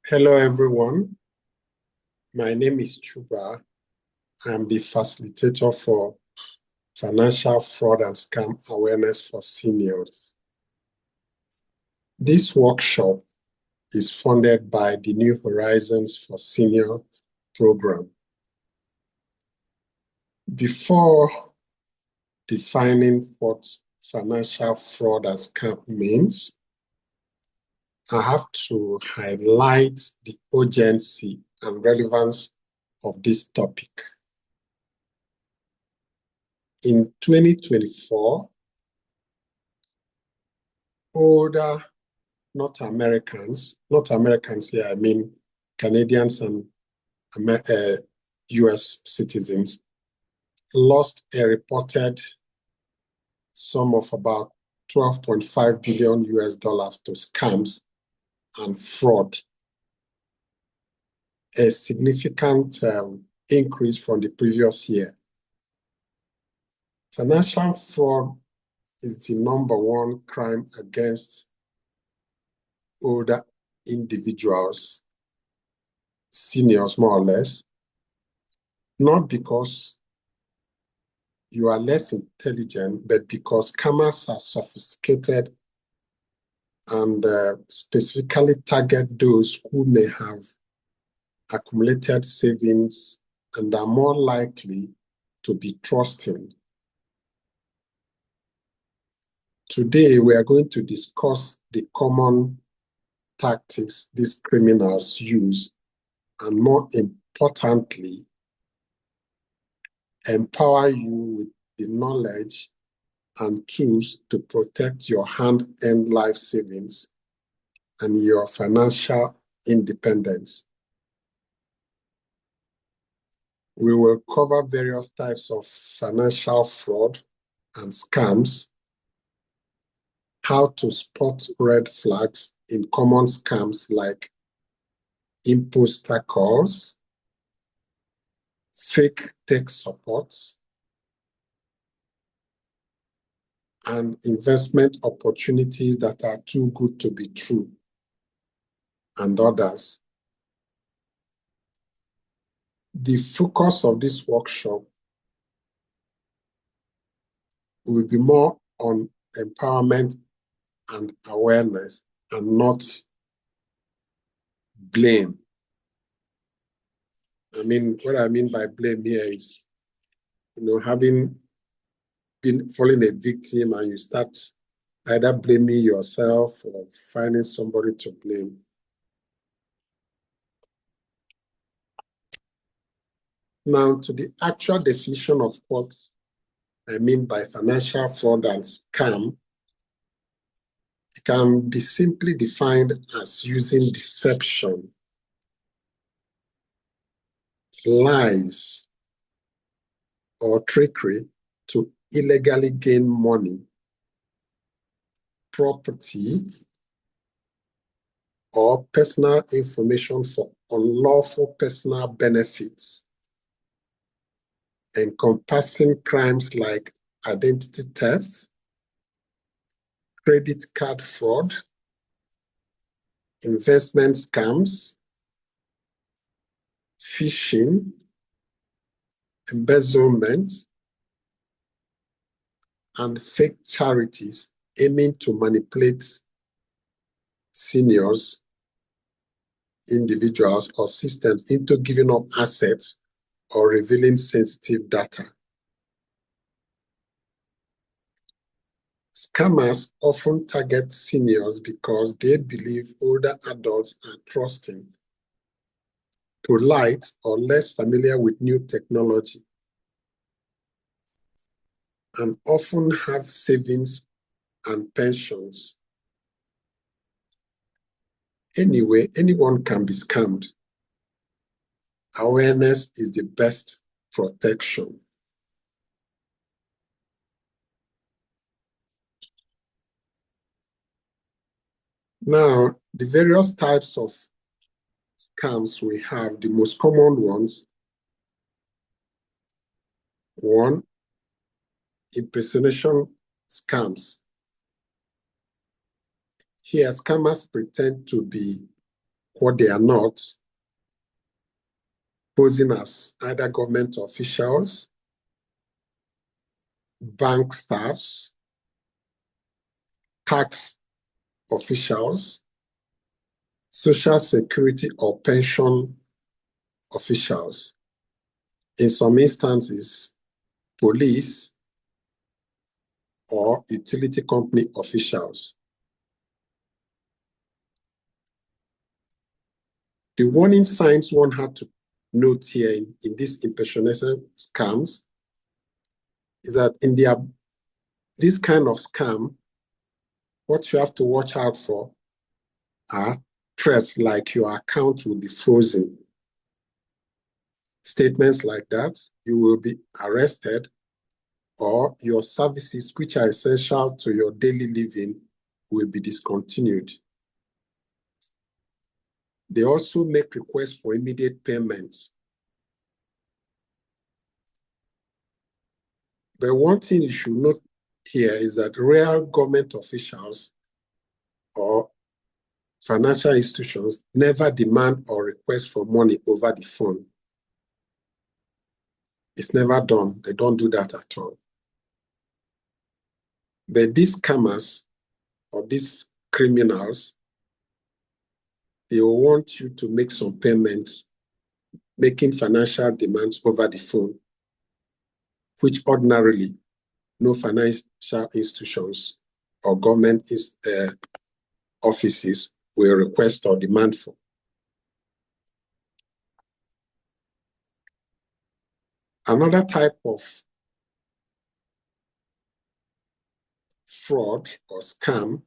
Hello, everyone. My name is Chuba. I'm the facilitator for Financial Fraud and Scam Awareness for Seniors. This workshop is funded by the New Horizons for Seniors program. Before defining what financial fraud and scam means, I have to highlight the urgency and relevance of this topic. In 2024, older North Americans here, I mean Canadians and US citizens, lost a reported sum of about 12.5 billion US dollars to scams and fraud, a significant increase from the previous year. Financial fraud is the #1 crime against older individuals, seniors more or less, not because you are less intelligent, but because scammers are sophisticated and specifically target those who may have accumulated savings and are more likely to be trusting. Today, we are going to discuss the common tactics these criminals use, and more importantly, empower you with the knowledge and tools to protect your hand-earned life savings and your financial independence. We will cover various types of financial fraud and scams, how to spot red flags in common scams like imposter calls, fake tech support, and investment opportunities that are too good to be true, and others. The focus of this workshop will be more on empowerment and awareness and not blame. What I mean by blame here is, having falling a victim and you start either blaming yourself or finding somebody to blame. Now, to the actual definition of what I mean by financial fraud and scam, it can be simply defined as using deception, lies, or trickery to illegally gain money, property, or personal information for unlawful personal benefits, encompassing crimes like identity theft, credit card fraud, investment scams, phishing, embezzlement, and fake charities aiming to manipulate seniors, individuals, or systems into giving up assets or revealing sensitive data. Scammers often target seniors because they believe older adults are trusting, polite, or less familiar with new technology, and often have savings and pensions. Anyway, anyone can be scammed. Awareness is the best protection. Now, the various types of scams we have, the most common ones. One, impersonation scams. Here, scammers pretend to be what they are not, posing as either government officials, bank staffs, tax officials, social security or pension officials. In some instances, police or utility company officials. The warning signs one had to note here in these impersonation scams is that in this kind of scam, what you have to watch out for are threats like your account will be frozen. Statements like that, you will be arrested, or your services which are essential to your daily living will be discontinued. They also make requests for immediate payments. But one thing you should note here is that real government officials or financial institutions never demand or request for money over the phone. It's never done. They don't do that at all. But these scammers or these criminals, they will want you to make some payments, making financial demands over the phone, which ordinarily no financial institutions or government offices will request or demand for. Another type of fraud or scam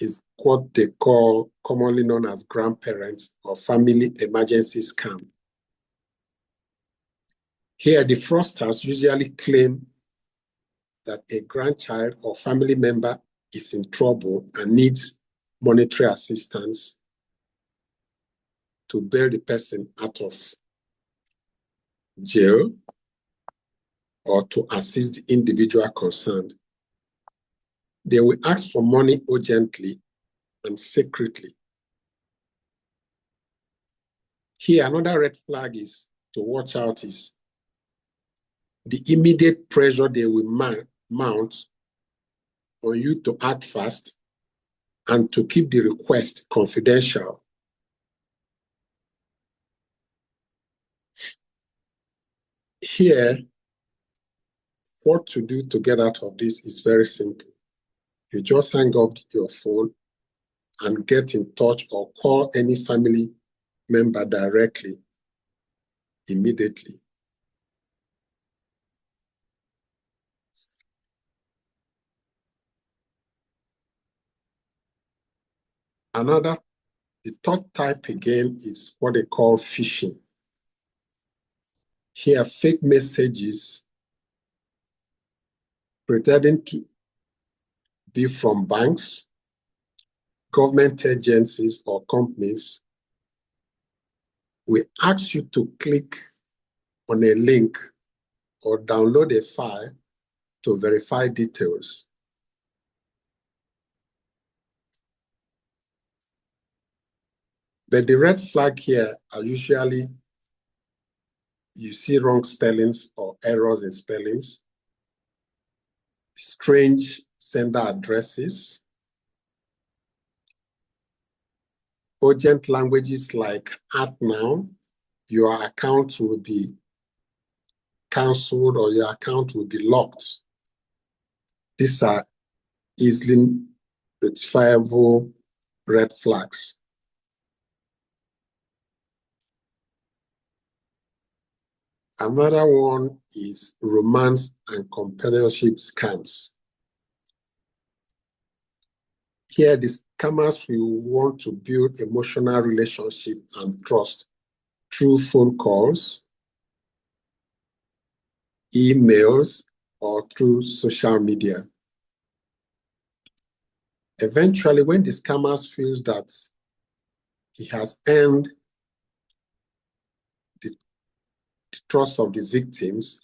is what they call, commonly known as grandparents or family emergency scam. Here, the fraudsters usually claim that a grandchild or family member is in trouble and needs monetary assistance to bail the person out of jail or to assist the individual concerned. They will ask for money urgently and secretly. Here, another red flag is to watch out is the immediate pressure they will mount on you to act fast and to keep the request confidential. Here, what to do to get out of this is very simple. You just hang up your phone and get in touch or call any family member directly, immediately. The third type again is what they call phishing. Here, fake messages pretending to be from banks, government agencies, or companies will ask you to click on a link or download a file to verify details. But the red flag here are usually you see wrong spellings or errors in spellings, strange sender addresses, urgent languages like "act now," your account will be cancelled or your account will be locked. These are easily notifiable red flags. Another one is romance and companionship scams. Here, the scammers will want to build emotional relationship and trust through phone calls, emails, or through social media. Eventually, when the scammer feels that he has earned the trust of the victims,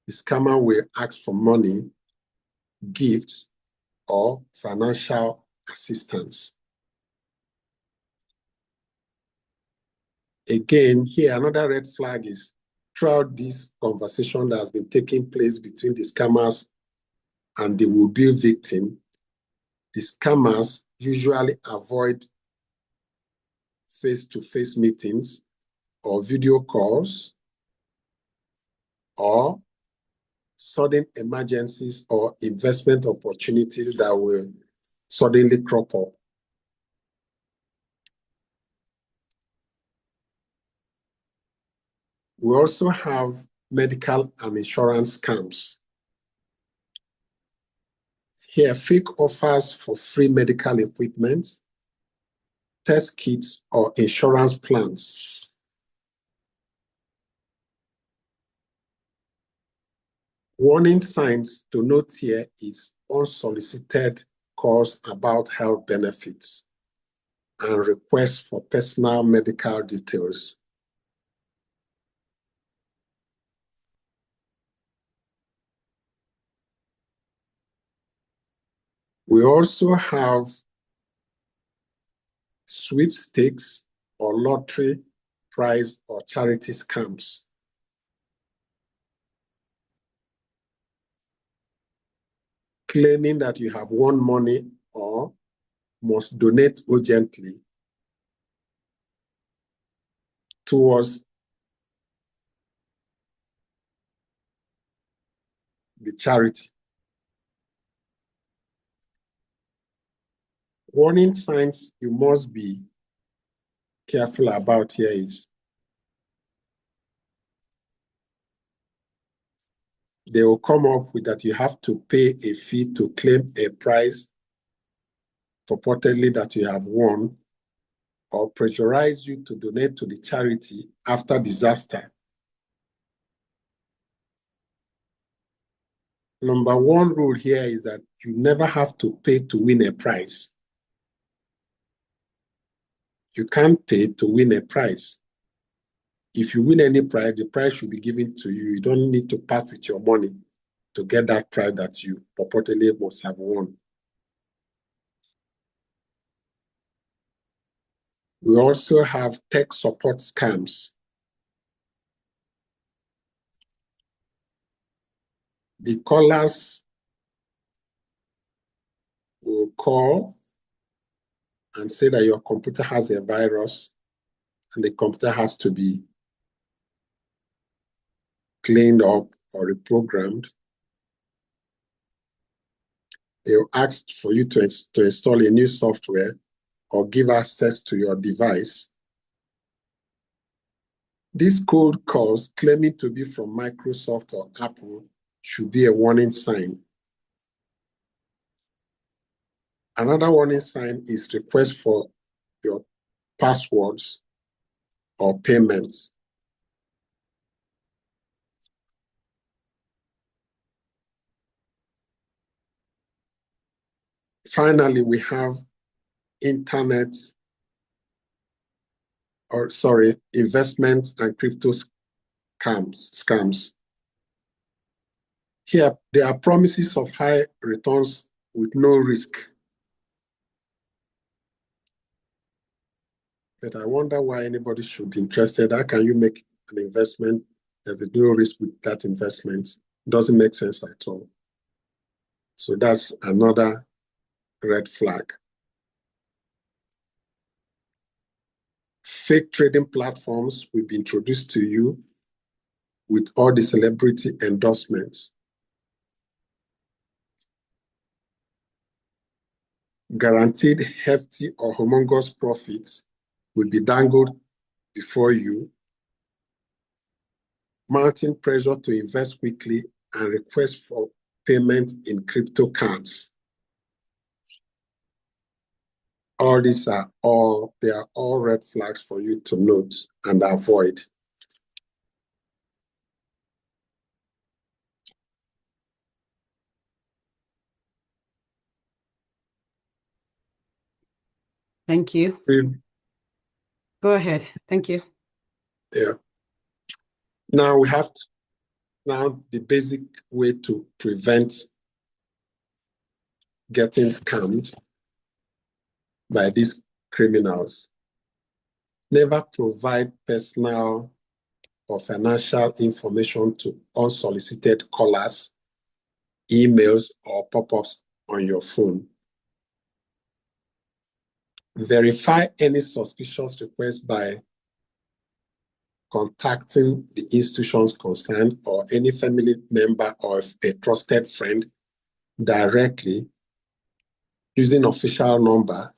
the scammer will ask for money, gifts, or financial assistance. Again, here, another red flag is throughout this conversation that has been taking place between the scammers and the will-be victim, the scammers usually avoid face-to-face meetings or video calls or sudden emergencies or investment opportunities that will suddenly crop up. We also have medical and insurance scams. Here, fake offers for free medical equipment, test kits, or insurance plans. Warning signs to note here is unsolicited calls about health benefits and requests for personal medical details. We also have sweepstakes or lottery prize or charity scams. Claiming that you have won money or must donate urgently towards the charity. Warning signs you must be careful about here is they will come up with that you have to pay a fee to claim a prize purportedly that you have won, or pressurize you to donate to the charity after disaster. Number one rule here is that you never have to pay to win a prize. You can't pay to win a prize. If you win any prize, the prize should be given to you. You don't need to part with your money to get that prize that you purportedly must have won. We also have tech support scams. The callers will call and say that your computer has a virus and the computer has to be cleaned up or reprogrammed. They'll ask for you to install a new software or give access to your device. These cold calls claiming to be from Microsoft or Apple should be a warning sign. Another warning sign is request for your passwords or payments. Finally, we have investment and crypto scams. Here, there are promises of high returns with no risk. But I wonder why anybody should be interested. How can you make an investment? There's no risk with that investment. It doesn't make sense at all. So that's another red flag. Fake trading platforms will be introduced to you with all the celebrity endorsements. Guaranteed hefty or humongous profits will be dangled before you, mounting pressure to invest quickly and request for payment in crypto cards. All these are all red flags for you to note and avoid. Thank you. Go ahead. Thank you. Yeah. Now we have the basic way to prevent getting scammed by these criminals. Never provide personal or financial information to unsolicited callers, emails, or pop-ups on your phone. Verify any suspicious request by contacting the institutions concerned or any family member or a trusted friend directly using official number.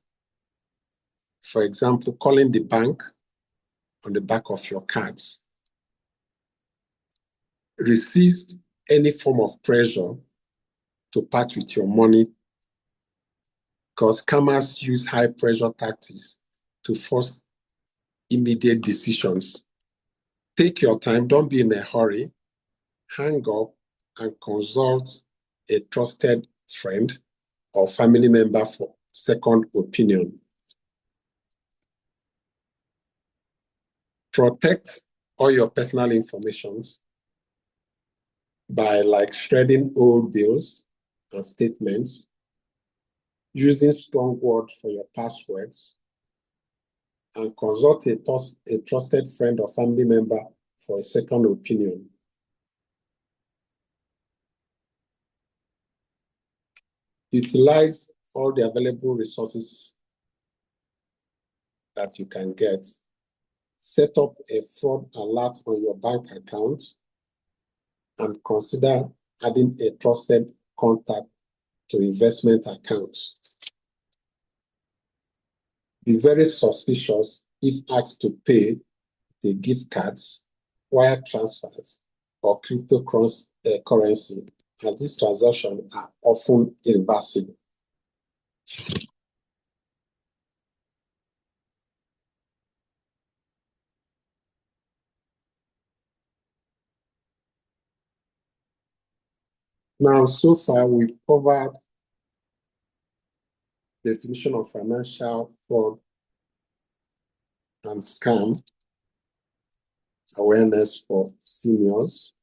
For example, calling the bank on the back of your cards. Resist any form of pressure to part with your money, because scammers use high pressure tactics to force immediate decisions. Take your time, don't be in a hurry, hang up and consult a trusted friend or family member for second opinion. Protect all your personal information by shredding old bills and statements, using strong words for your passwords, and consult a trusted friend or family member for a second opinion. Utilize all the available resources that you can get. Set up a fraud alert on your bank account and consider adding a trusted contact to investment accounts. Be very suspicious if asked to pay the gift cards, wire transfers, or cryptocurrency, as these transactions are often irreversible. Now, so far, we've covered the definition of financial fraud and scam, awareness for seniors.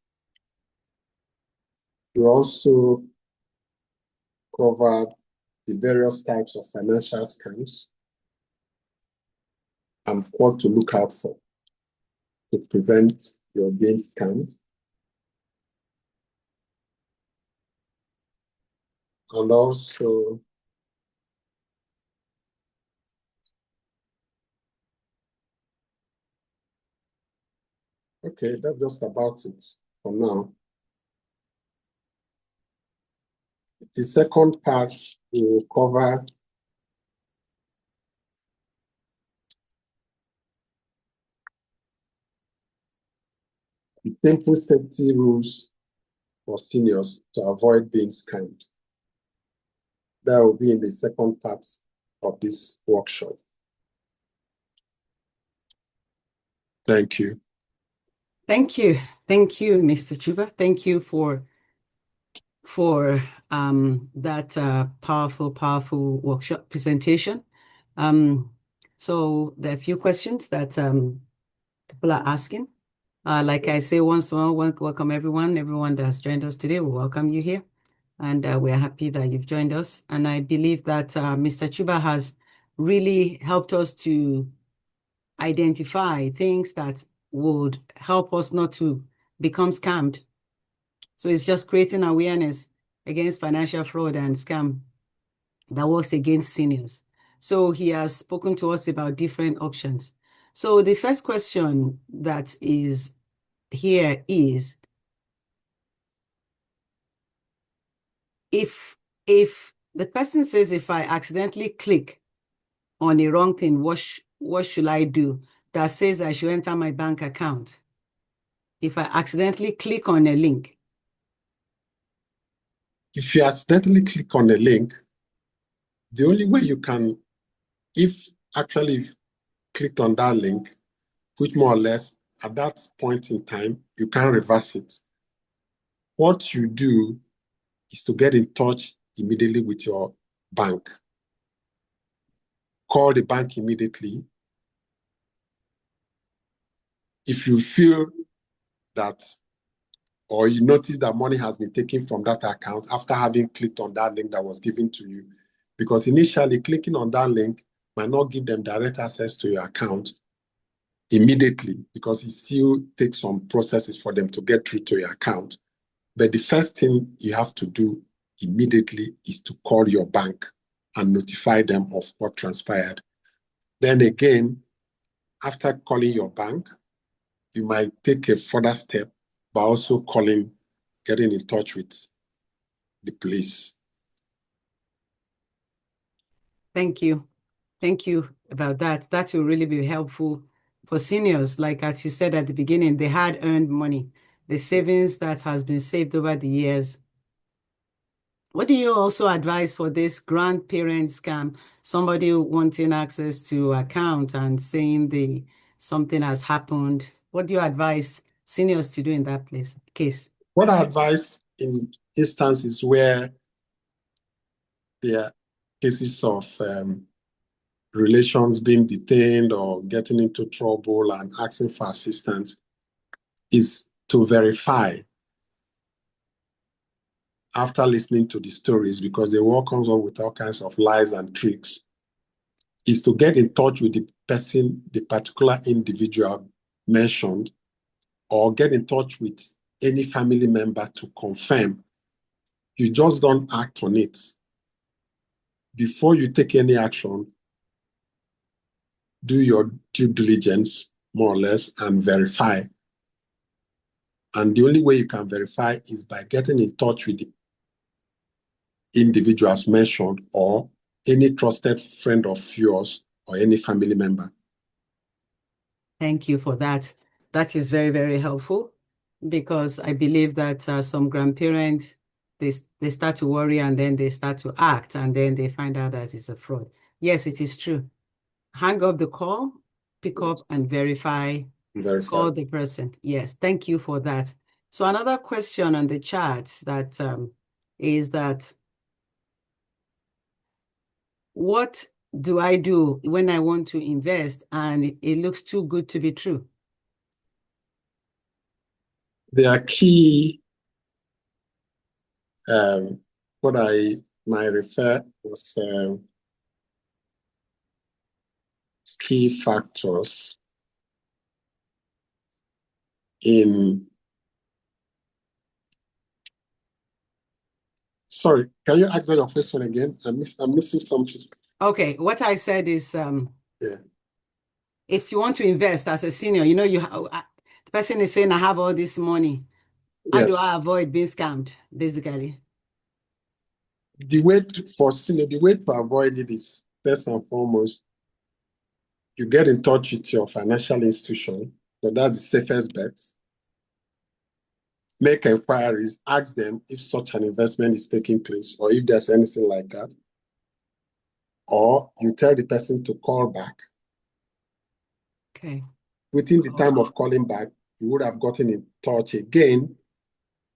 We also covered the various types of financial scams and what to look out for to prevent your being scammed. And also okay, that's just about it for now. The second part will cover the simple safety rules for seniors to avoid being scammed. That will be in the second part of this workshop. Thank you. Thank you. Thank you, Mr. Chuba. Thank you for that powerful workshop presentation. So there are a few questions that people are asking. Like I say once more, welcome everyone that has joined us today. We welcome you here. And we're happy that you've joined us. And I believe that Mr. Chuba has really helped us to identify things that would help us not to become scammed. So it's just creating awareness against financial fraud and scam that works against seniors. So he has spoken to us about different options. So the first question that is here is, if the person says, if I accidentally click on the wrong thing, what should I do? That says I should enter my bank account. If I accidentally click on a link. If you accidentally click on a link, the only way you can, if actually you've clicked on that link, which more or less at that point in time, you can't reverse it. What you do is to get in touch immediately with your bank. Call the bank immediately. If you feel that, or you notice that money has been taken from that account after having clicked on that link that was given to you, because initially clicking on that link might not give them direct access to your account, immediately, because it still takes some processes for them to get through to your account. But the first thing you have to do immediately is to call your bank and notify them of what transpired. Then again, after calling your bank, you might take a further step by also getting in touch with the police. Thank you. Thank you about that. That will really be helpful for seniors. Like as you said at the beginning, they had earned money, the savings that has been saved over the years. What do you also advise for this grandparent scam? Somebody wanting access to account and saying something has happened. What do you advise seniors to do in that case? What I advise in instances where there are cases of relations being detained or getting into trouble and asking for assistance is to verify after listening to the stories, because the world comes up with all kinds of lies and tricks, is to get in touch with the person, the particular individual mentioned, or get in touch with any family member to confirm. You just don't act on it. Before you take any action, do your due diligence, more or less, and verify. And the only way you can verify is by getting in touch with the individuals mentioned or any trusted friend of yours or any family member. Thank you for that. That is very, very helpful, because I believe that some grandparents, they start to worry and then they start to act and then they find out that it's a fraud. Yes, it is true. Hang up the call, pick up and verify. Call the person. Yes, thank you for that. So another question on the chat that is that, what do I do when I want to invest and it looks too good to be true? There are key, what I might refer as key factors in. Sorry, can you ask that your question again? I'm missing something. Okay, what I said is, Yeah. if you want to invest as a senior, you know, the person is saying, I have all this money. How do Yes. I avoid being scammed, basically? The way to avoid it is, first and foremost, you get in touch with your financial institution. So that's the safest bet. Make inquiries, ask them if such an investment is taking place or if there's anything like that. Or you tell the person to call back. Okay. Within the time of calling back, you would have gotten in touch again.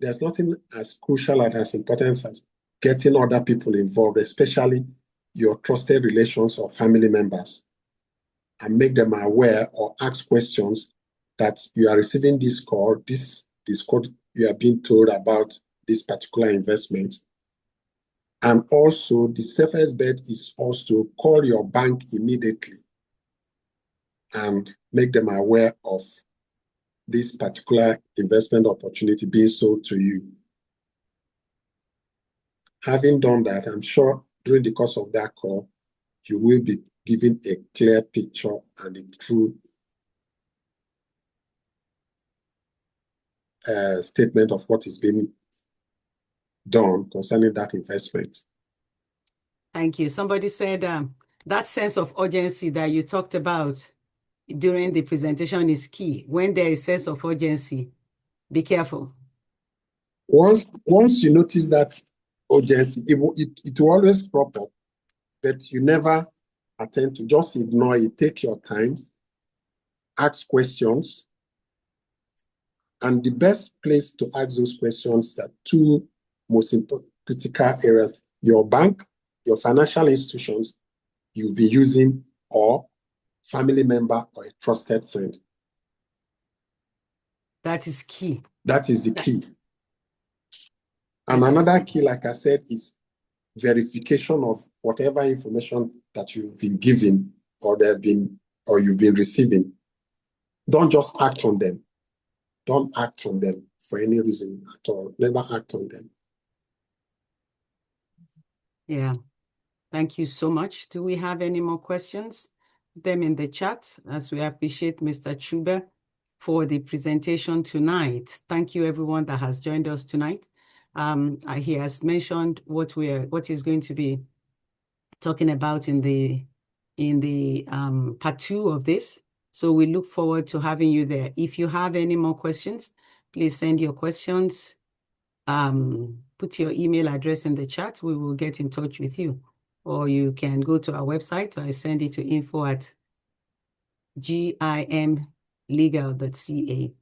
There's nothing as crucial and as important as getting other people involved, especially your trusted relations or family members, and make them aware or ask questions that you are receiving this call, this code, you are being told about this particular investment. And also, the safest bet is also to call your bank immediately and make them aware of this particular investment opportunity being sold to you. Having done that, I'm sure during the course of that call, you will be given a clear picture and a true statement of what is being done concerning that investment. Thank you. Somebody said that sense of urgency that you talked about during the presentation is key. When there is sense of urgency, be careful. Once you notice that urgency, it will always crop up, but you never attempt to just ignore it. Take your time, ask questions, and the best place to ask those questions are two most important critical areas: your bank, your financial institutions you'll be using, or family member or a trusted friend. That is key. That is the key. And another key, like I said, is verification of whatever information that you've been given or you've been receiving. don't just act on them. Don't act on them for any reason at all. Never act on them. Yeah. Thank you so much. Do we have any more questions? Put them in the chat, as we appreciate Mr. Chube for the presentation tonight. Thank you everyone that has joined us tonight. He has mentioned what he's going to be talking about in the part 2 of this. So we look forward to having you there. If you have any more questions, please send your questions. Put your email address in the chat. We will get in touch with you. Or you can go to our website. I send it to info@gimlegal.ca.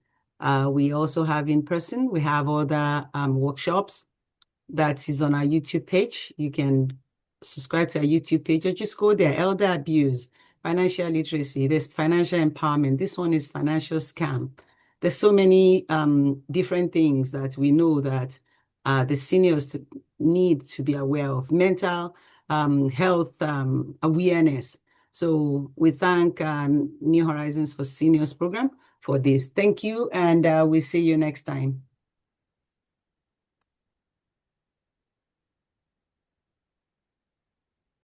We also have in person. We have other workshops that is on our YouTube page. You can subscribe to our YouTube page or just go there. Elder abuse, financial literacy, there's financial empowerment. This one is financial scam. There's so many different things that we know that the seniors need to be aware of. Mental health awareness. So we thank New Horizons for Seniors program for this. Thank you, and we'll see you next time.